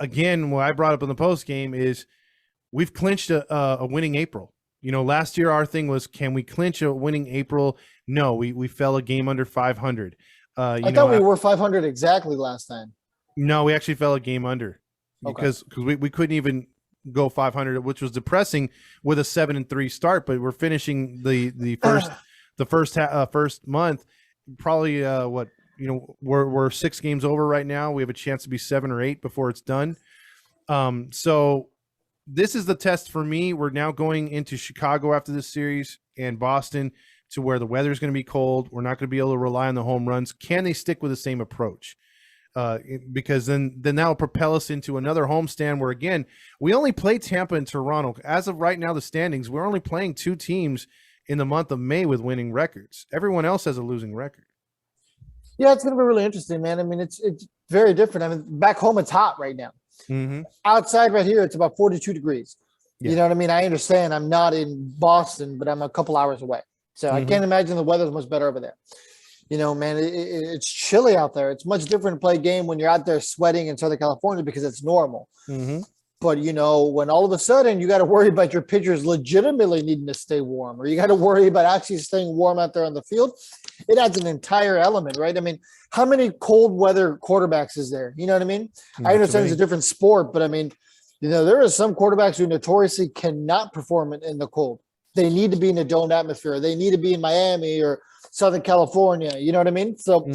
again, what I brought up in the post game is we've clinched a winning April. You know, last year our thing was, can we clinch a winning April? No, we fell a game under 500. I thought we were 500 exactly last time. No, we actually fell a game under because we couldn't even go 500, which was depressing with a 7-3 start. But we're finishing the first month, probably we're 6 games over right now. We have a chance to be 7 or 8 before it's done. So this is the test for me. We're now going into Chicago after this series and Boston, to where the weather's going to be cold. We're not going to be able to rely on the home runs. Can they stick with the same approach? Because then that'll propel us into another homestand where, again, we only play Tampa and Toronto. As of right now, the standings, we're only playing 2 teams in the month of May with winning records. Everyone else has a losing record. Yeah, it's going to be really interesting, man. I mean, it's very different. I mean, back home, it's hot right now. Outside right here, it's about 42 degrees. Yeah. You know what I mean? I understand I'm not in Boston, but I'm a couple hours away. So I can't imagine the weather's much better over there. You know, man, it's chilly out there. It's much different to play a game when you're out there sweating in Southern California because it's normal. But, you know, when all of a sudden you got to worry about your pitchers legitimately needing to stay warm, or you got to worry about actually staying warm out there on the field, it adds an entire element, right? I mean, how many cold weather quarterbacks is there? You know what I mean? I understand it's a different sport, but I mean, you know, there are some quarterbacks who notoriously cannot perform in the cold. They need to be in a domed atmosphere. They need to be in Miami or Southern California. You know what I mean? So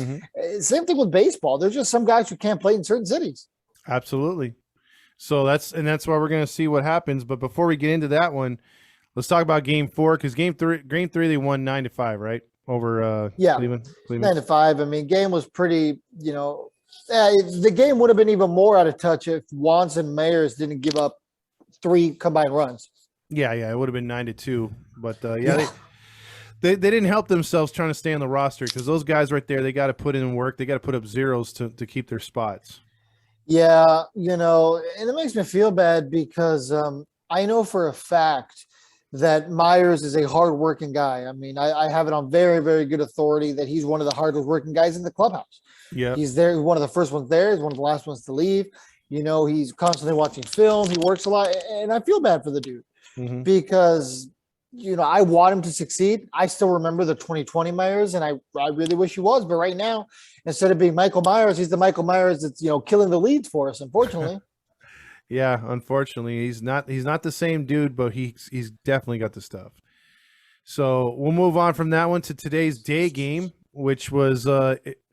same thing with baseball. There's just some guys who can't play in certain cities. Absolutely. So that's why we're going to see what happens. But before we get into that one, let's talk about Game 4, because Game 3 they won 9-5, right, over Cleveland. 9-5. I mean, game was pretty. You know, the game would have been even more out of touch if Wants and Mayers didn't give up 3 combined runs. Yeah, it would have been 9-2. But they didn't help themselves trying to stay on the roster, because those guys right there, they got to put in work. They got to put up zeros to keep their spots. Yeah, you know, and it makes me feel bad because I know for a fact that Myers is a hardworking guy. I mean, I have it on very, very good authority that he's one of the hardest working guys in the clubhouse. Yeah, he's there. He's one of the first ones there. He's one of the last ones to leave. You know, he's constantly watching film. He works a lot, and I feel bad for the dude because, you know, I want him to succeed. I still remember the 2020 Myers, and I really wish he was. But right now, instead of being Michael Myers, he's the Michael Myers that's, you know, killing the leads for us, unfortunately. Yeah, unfortunately, he's not the same dude, but he's definitely got the stuff. So we'll move on from that one to today's day game, which was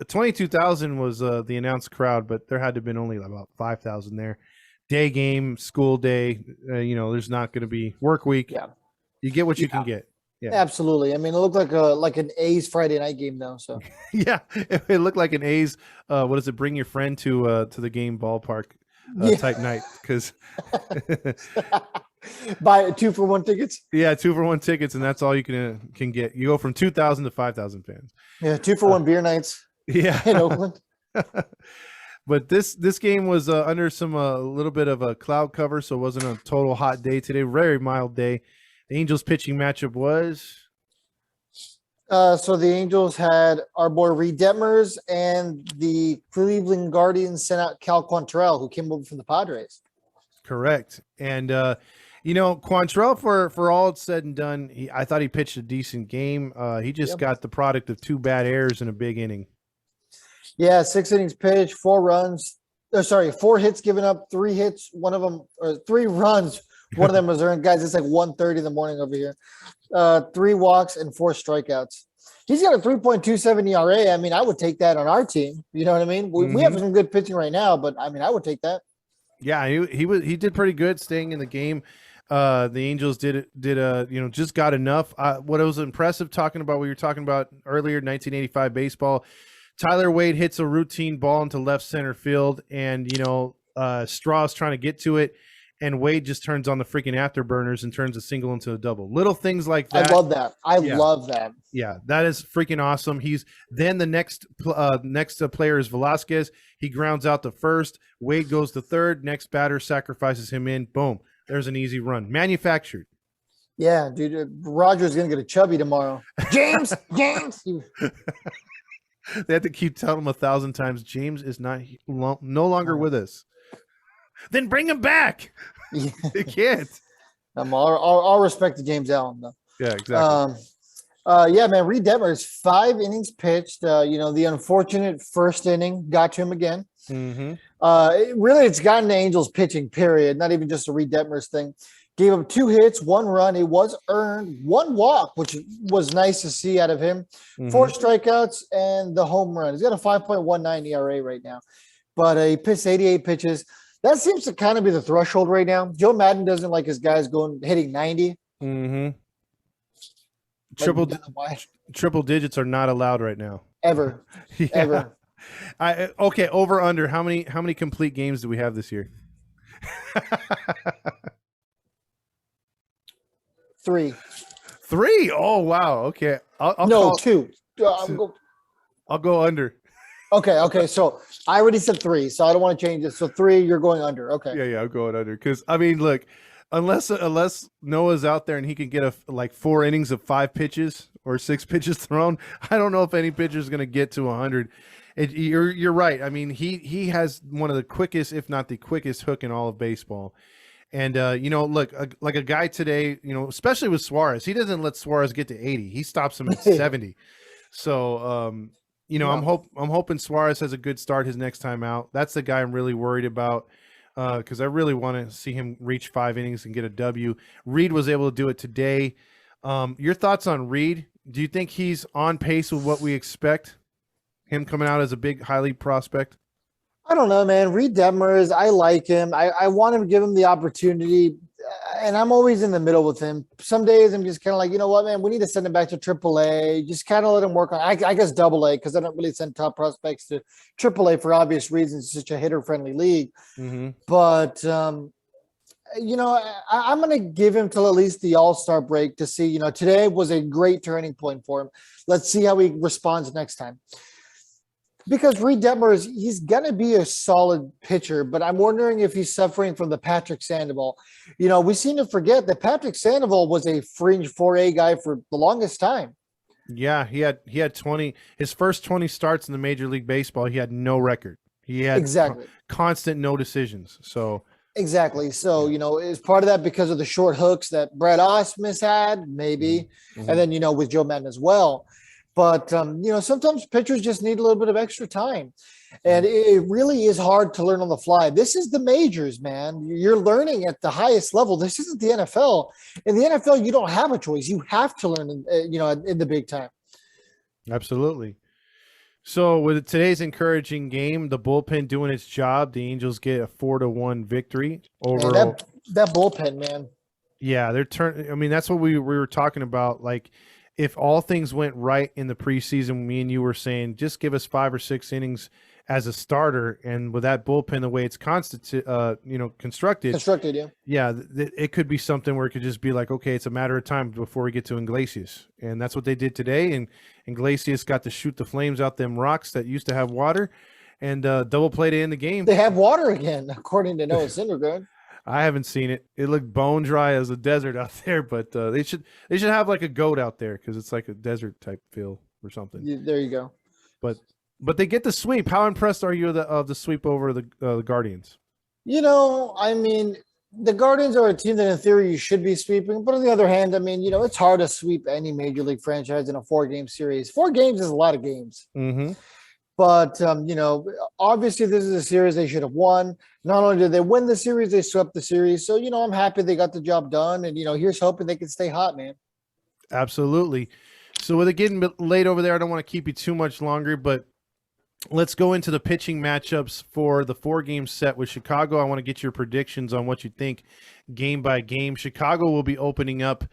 22,000 was the announced crowd, but there had to have been only about 5,000 there. Day game, school day. You know, there's not going to be work week. Yeah, you get what you can get. Yeah, absolutely. I mean, it looked like an A's Friday night game though. So yeah, it looked like an A's. What is it? Bring your friend to the game ballpark type night, because buy 2-for-1 tickets. Yeah, 2-for-1 tickets, and that's all you can get. You go from 2,000 to 5,000 fans. Yeah, 2-for-1 beer nights. Yeah, in Oakland. But this game was under some little bit of a cloud cover, so it wasn't a total hot day today. Very mild day. The Angels pitching matchup was. So the Angels had our boy Reed Detmers, and the Cleveland Guardians sent out Cal Quantrill, who came over from the Padres. Correct. And, you know, Quantrill, for all it's said and done, I thought he pitched a decent game. He just got the product of 2 bad errors in a big inning. Yeah, 6 innings pitched, 4 runs. 4 hits given up, 3 hits. One of them, or 3 runs. One of them was earned. Guys, it's like 1:30 in the morning over here. 3 walks and 4 strikeouts. He's got a 3.27 ERA. I mean, I would take that on our team. You know what I mean? We have some good pitching right now, but I mean, I would take that. Yeah, he did pretty good staying in the game. The Angels did just got enough. What was impressive, talking about what you were talking about earlier, 1985 baseball. Tyler Wade hits a routine ball into left center field, and Straw's trying to get to it, and Wade just turns on the freaking afterburners and turns a single into a double. Little things like that. I love that. I love that. Yeah, that is freaking awesome. Then the next player is Velasquez. He grounds out to first. Wade goes to third. Next batter sacrifices him in. Boom. There's an easy run. Manufactured. Yeah, dude. Roger's going to get a chubby tomorrow. James. They have to keep telling him 1,000 times, James is no longer with us. Then bring him back. Yeah. They can't. All respect to James Allen, though. Yeah, exactly. Yeah, man. Reed Detmers, 5 innings pitched. The unfortunate first inning got to him again. Mm-hmm. It's gotten the Angels pitching, period. Not even just a Reed Detmers thing. Gave him 2 hits, 1 run. It was earned, 1 walk, which was nice to see out of him. 4 strikeouts and the home run. He's got a 5.19 ERA right now. But he pitched 88 pitches. That seems to kind of be the threshold right now. Joe Madden doesn't like his guys hitting 90. Mm-hmm. Like, Triple digits are not allowed right now. Ever. Yeah. Ever. Okay, over under. How many complete games do we have this year? 3. 3? Oh wow. Okay. I'll no, call, 2. I'll go under. Okay. So I already said 3, so I don't want to change it. So 3, you're going under. Okay. Yeah, I'm going under, because I mean, look, unless Noah's out there and he can get like 4 innings of 5 pitches or 6 pitches thrown, I don't know if any pitcher is going to get to 100. You're right. I mean, he has one of the quickest, if not the quickest, hook in all of baseball. And look, like a guy today, especially with Suarez, he doesn't let Suarez get to 80. He stops him at 70. So, Yeah. I'm hoping Suarez has a good start his next time out. That's the guy I'm really worried about. Because I really want to see him reach 5 innings and get a W. Reed was able to do it today. Your thoughts on Reed? Do you think he's on pace with what we expect? Him coming out as a big, highly prospect? I don't know, man. Reed Detmers, I like him. I want him to give him the opportunity, and I'm always in the middle with him. Some days I'm just kind of like, you know what, man, we need to send him back to AAA. Just kind of let him work on, I guess, AA, because I don't really send top prospects to AAA for obvious reasons. It's such a hitter-friendly league. Mm-hmm. But, I'm going to give him till at least the All-Star break to see, today was a great turning point for him. Let's see how he responds next time. Because Reed Detmers, he's going to be a solid pitcher, but I'm wondering if he's suffering from the Patrick Sandoval. We seem to forget that Patrick Sandoval was a fringe 4A guy for the longest time. Yeah, he had 20. His first 20 starts in the Major League Baseball, he had no record. He had Exactly. Constant no decisions. So Exactly. So, is part of that because of the short hooks that Brett Osmus had, maybe, Mhm. and then, with Joe Madden as well. But, sometimes pitchers just need a little bit of extra time. And it really is hard to learn on the fly. This is the majors, man. You're learning at the highest level. This isn't the NFL. In the NFL, you don't have a choice. You have to learn, in the big time. Absolutely. So with today's encouraging game, the bullpen doing its job, the Angels get a 4-1 victory over that bullpen, man. Yeah, that's what we were talking about. Like, if all things went right in the preseason, me and you were saying, just give us 5 or 6 innings as a starter, and with that bullpen the way it's constructed, Yeah, it could be something where it could just be like, okay, it's a matter of time before we get to Iglesias, and that's what they did today. And Iglesias got to shoot the flames out them rocks that used to have water, and double play to end the game. they have water again, according to Noah Syndergaard. I haven't seen it. It looked bone dry as a desert out there, but they should have like a goat out there because it's like a desert type feel or something. There you go. But they get the sweep. How impressed are you of the sweep over the Guardians? The Guardians are a team that in theory you should be sweeping, but on the other hand, it's hard to sweep any major league franchise in a 4-game series. 4 games is a lot of games. Mm-hmm. But, obviously this is a series they should have won. Not only did they win the series, they swept the series. So, I'm happy they got the job done. And, here's hoping they can stay hot, man. Absolutely. So with it getting late over there, I don't want to keep you too much longer, but let's go into the pitching matchups for the 4-game set with Chicago. I want to get your predictions on what you think game by game. Chicago will be opening up.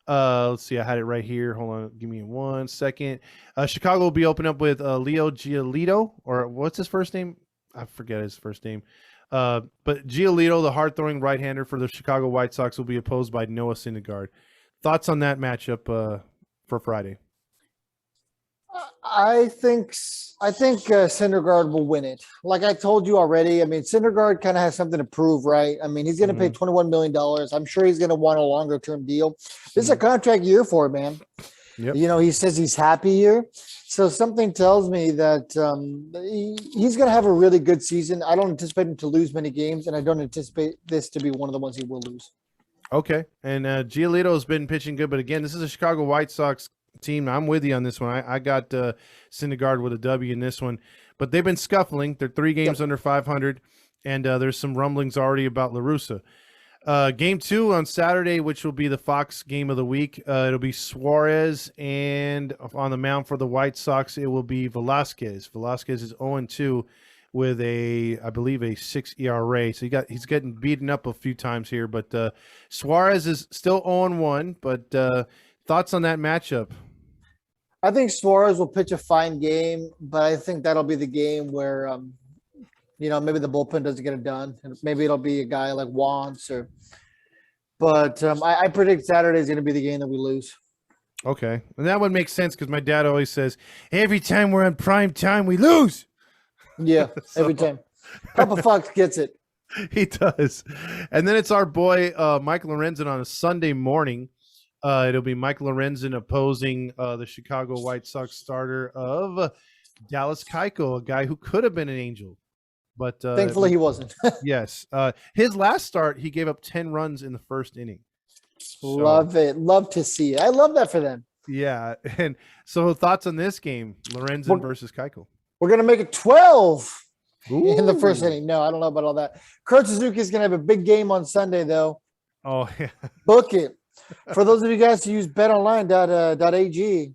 Let's see. I had it right here. Hold on. Give me 1 second. Chicago will be opening up with Leo Giolito, or what's his first name? I forget his first name. But Giolito, the hard-throwing right-hander for the Chicago White Sox, will be opposed by Noah Syndergaard. Thoughts on that matchup for Friday? I think Syndergaard will win it. Like I told you already, Syndergaard kind of has something to prove, right? He's going to pay $21 million. I'm sure he's going to want a longer-term deal. This is a contract year for him, man. Yep. He says he's happy here. So something tells me that he's going to have a really good season. I don't anticipate him to lose many games, and I don't anticipate this to be one of the ones he will lose. Okay. And Giolito's been pitching good, but again, this is a Chicago White Sox team. I'm with you on this one. I got Syndergaard with a W in this one, but they've been scuffling. They're 3 games under 500, and there's some rumblings already about La Russa. Game 2 on Saturday, which will be the Fox game of the week. It'll be Suarez, and on the mound for the White Sox, it will be Velasquez. Velasquez is 0-2 with I believe a 6 ERA. So he's getting beaten up a few times here, but Suarez is still 0-1. But thoughts on that matchup? I think Suarez will pitch a fine game, but I think that'll be the game where, maybe the bullpen doesn't get it done. And maybe it'll be a guy like Wantz but I predict Saturday is going to be the game that we lose. Okay. And that would make sense because my dad always says, every time we're on prime time, we lose. Yeah, every time. Papa Fox gets it. He does. And then it's our boy Mike Lorenzen on a Sunday morning. It'll be Mike Lorenzen opposing the Chicago White Sox starter of Dallas Keuchel, a guy who could have been an Angel. But Thankfully, he wasn't. yes. His last start, he gave up 10 runs in the first inning. So, Love it. Love to see it. I love that for them. yeah. And so thoughts on this game, Lorenzen versus Keuchel? We're going to make it 12 in the first Ooh. inning. No, I don't know about all that. Kurt Suzuki is going to have a big game on Sunday, though. Oh, yeah. Book it. For those of you guys who use betonline.ag,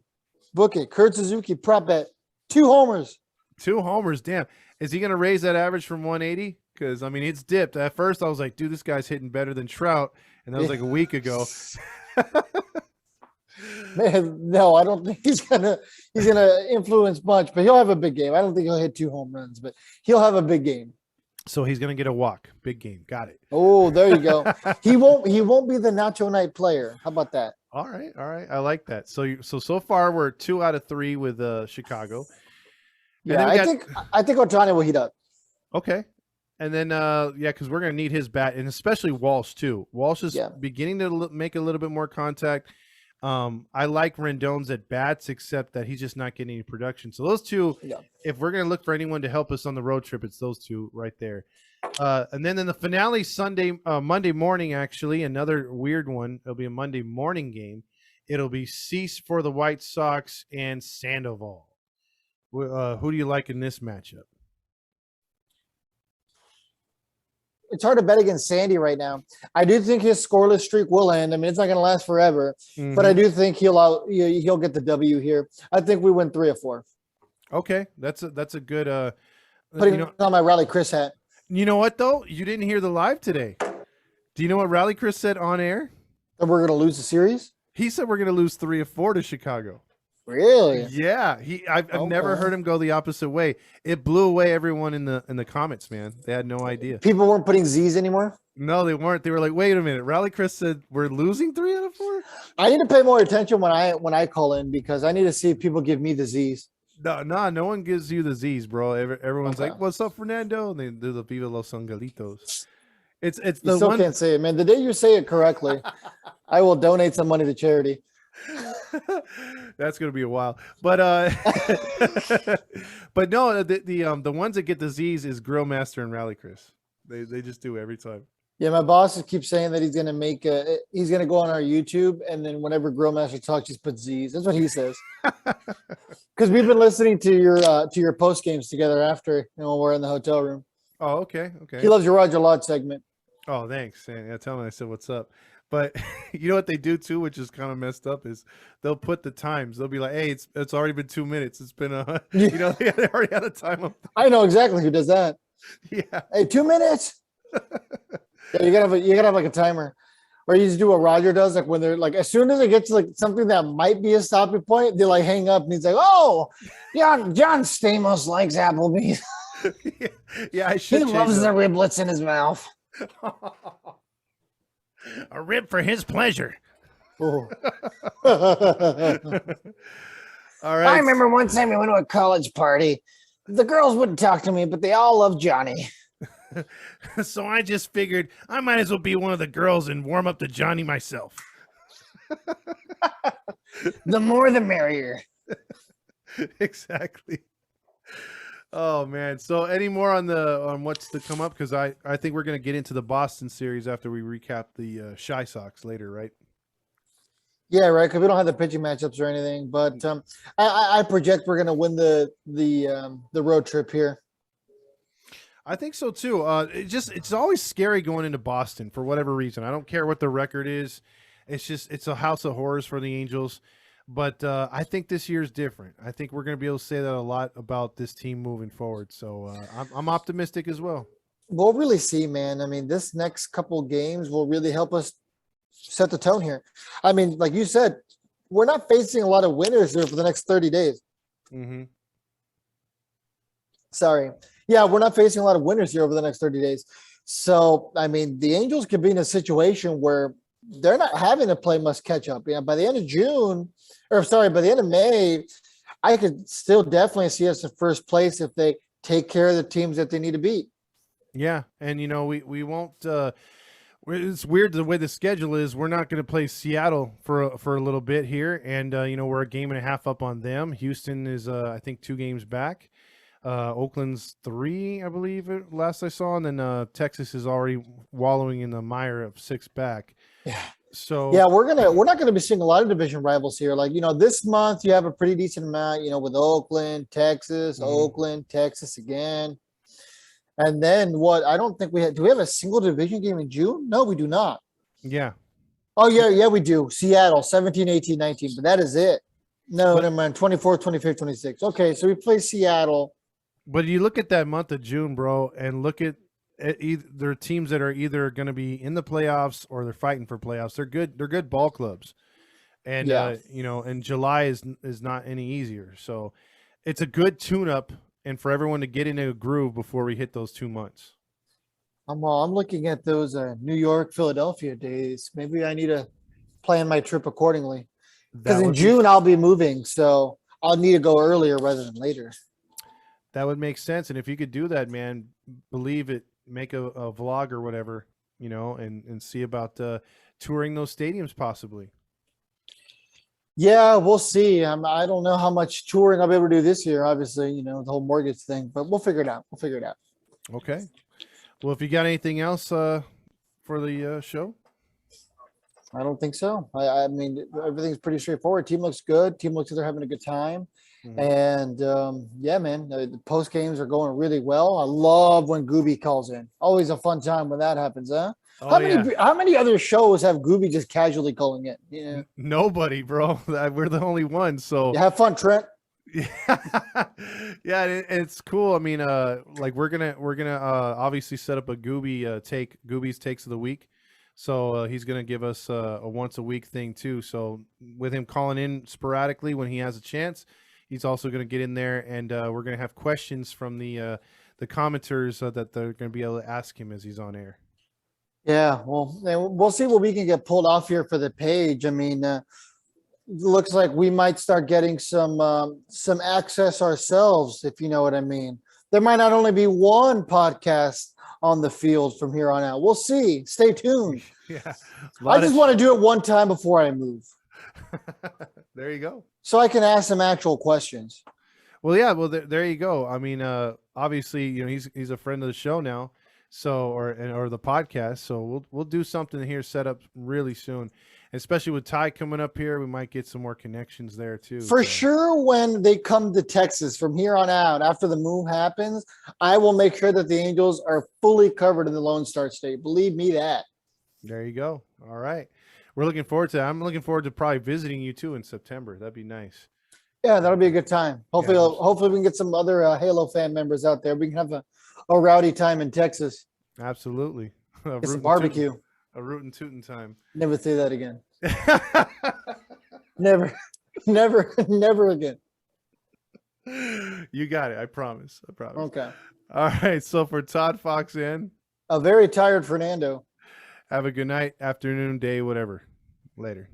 book it. Kurt Suzuki, prop bet. 2 homers. 2 homers. Damn. Is he going to raise that average from 180? Because, I mean, it's dipped. At first, I was like, dude, this guy's hitting better than Trout. And that was like a week ago. Man, no, I don't think he's gonna influence much, but he'll have a big game. I don't think he'll hit 2 home runs, but he'll have a big game. So he's going to get a walk. Big game. Got it. Oh, there you go. He won't be the Nacho Night player. How about that? All right. I like that. So far we're 2 out of 3 with Chicago. And Yeah, I think Ohtani will heat up. Okay. And then because we're going to need his bat, and especially Walsh too. Walsh is beginning to make a little bit more contact. I like Rendon's at bats, except that he's just not getting any production. So those two, if we're going to look for anyone to help us on the road trip, it's those two right there. And then in the finale Monday morning, actually, another weird one. It'll be a Monday morning game. It'll be Cease for the White Sox and Sandoval. Who do you like in this matchup? It's hard to bet against Sandy right now. I do think his scoreless streak will end. I mean, it's not going to last forever, but I do think he'll get the W here. I think we win 3 or 4. Okay, that's a good. Putting on my Rally Chris hat. You know what though? You didn't hear the live today. Do you know what Rally Chris said on air? That we're going to lose the series. He said we're going to lose 3 or 4 to Chicago. Really? Yeah, I've never heard him go the opposite way. It blew away everyone in the comments, man. They had no idea. People weren't putting Z's anymore? No, they weren't. They were like, "Wait a minute." Rally Chris said we're losing 3 out of 4. I need to pay more attention when I call in, because I need to see if people give me the Z's. No one gives you the Z's, bro. Everyone's like, "What's up, Fernando?" And they do the Viva los Angelitos. It's the you still can't say it, man. The day you say it correctly, I will donate some money to charity. That's gonna be a while, but but no, the ones that get the Z's is Grill Master and Rally Chris. They just do every time. Yeah, my boss keeps saying that he's gonna he's gonna go on our YouTube, and then whenever Grill Master talks, just put Z's. That's what he says. Because we've been listening to your post games together after we're in the hotel room. Oh, okay. He loves your Roger Lodge segment. Oh, thanks. Yeah, tell me I said what's up. But you know what they do too, which is kind of messed up, is they'll put the times. They'll be like, "Hey, it's already been 2 minutes. It's been they already had a time up." I know exactly who does that. Yeah. Hey, 2 minutes. Yeah, you gotta have like a timer, or you just do what Roger does, like when they're like, as soon as it gets like something that might be a stopping point, they like hang up, and he's like, "Oh, yeah, John Stamos likes Applebee's. yeah, I should. He loves the riblets in his mouth." A rib for his pleasure. Oh. All right. I remember one time we went to a college party. The girls wouldn't talk to me, but they all loved Johnny. So I just figured I might as well be one of the girls and warm up to Johnny myself. The more the merrier. Exactly. Oh man. So any more on what's to come up? Because I think we're gonna get into the Boston series after we recap the Shy Sox later, right? Yeah, right. Because we don't have the pitching matchups or anything, but I project we're gonna win the road trip here. I think so too. It's always scary going into Boston for whatever reason. I don't care what the record is. It's a house of horrors for the Angels. But I think this year's different. I think we're going to be able to say that a lot about this team moving forward. So I'm optimistic as well. We'll really see, man. I mean, this next couple games will really help us set the tone here. I mean, like you said, we're not facing a lot of winners here for the next 30 days. Mm-hmm. Sorry. Yeah, we're not facing a lot of winners here over the next 30 days. So, I mean, the Angels could be in a situation where they're not having to play much catch up. By the end of by the end of May, I could still definitely see us in first place if they take care of the teams that they need to beat. Yeah, and we won't. It's weird the way the schedule is. We're not going to play Seattle for a little bit here, and we're a game and a half up on them. Houston is I think 2 games back. Oakland's 3, I believe, last I saw, and then Texas is already wallowing in the mire of 6 back. Yeah. So Yeah, we're not gonna be seeing a lot of division rivals here. Like, this month you have a pretty decent amount, with Oakland, Texas, Mhm. Oakland, Texas again. And then what? I don't think do we have a single division game in June? No, we do not. yeah, Oh, yeah, we do. Seattle, 17, 18, 19, but that is it. No, But- never mind. 24, 25, 26. Okay, so we play Seattle. but you look at that month of June, bro, and look at either teams that are either going to be in the playoffs or they're fighting for playoffs. They're good. They're good ball clubs, and Yeah. and July is not any easier. So it's a good tune-up, and for everyone to get into a groove before we hit those 2 months. I'm looking at those New York, Philadelphia days. Maybe I need to plan my trip accordingly. Because in June I'll be moving, so I'll need to go earlier rather than later. That would make sense. And if you could do that, man, believe it, make a vlog or whatever, and see about touring those stadiums possibly. Yeah, we'll see. I don't know how much touring I'll be able to do this year. Obviously, the whole mortgage thing, but we'll figure it out. Okay. Well, if you got anything else for the show? I don't think so. I mean, everything's pretty straightforward. Team looks good. Team looks like they're having a good time. Mhm. And yeah, man, the post games are going really well. I love when Gooby calls in. Always a fun time when that happens, huh? Oh, How many other shows have Gooby just casually calling in? Yeah. Nobody, bro. We're the only ones. So You have fun, Trent. yeah, it's cool. I mean, like we're gonna obviously set up a Gooby's takes of the week. So he's gonna give us a once a week thing too. So with him calling in sporadically when he has a chance, he's also gonna get in there, and we're gonna have questions from the commenters that they're gonna be able to ask him as he's on air. Yeah, well, we'll see what we can get pulled off here for the page. I mean, looks like we might start getting some access ourselves, if you know what I mean. There might not only be one podcast on the field from here on out. We'll see. Stay tuned. Yeah, I just want to do it one time before I move, there you go. so I can ask some actual questions. Well, yeah. Well, there you go. I mean, obviously, he's a friend of the show now, so or the podcast. So we'll do something here set up really soon, especially with Ty coming up here. We might get some more connections there too. For so. sure, when they come to Texas from here on out, after the move happens, I will make sure that the Angels are fully covered in the Lone Star State. Believe me that. There you go. All right. We're looking forward to that. I'm looking forward to probably visiting you too in September. That'd be nice. Yeah, that'll be a good time. Hopefully, Yeah. hopefully we can get some other Halo fan members out there. We can have a rowdy time in Texas. Absolutely. Get some barbecue. A rootin' tootin' time. Never say that again. Never, never again. You got it. I promise. Okay. All right. So for Todd Fox in, A very tired Fernando. have a good night, afternoon, day, whatever. Later.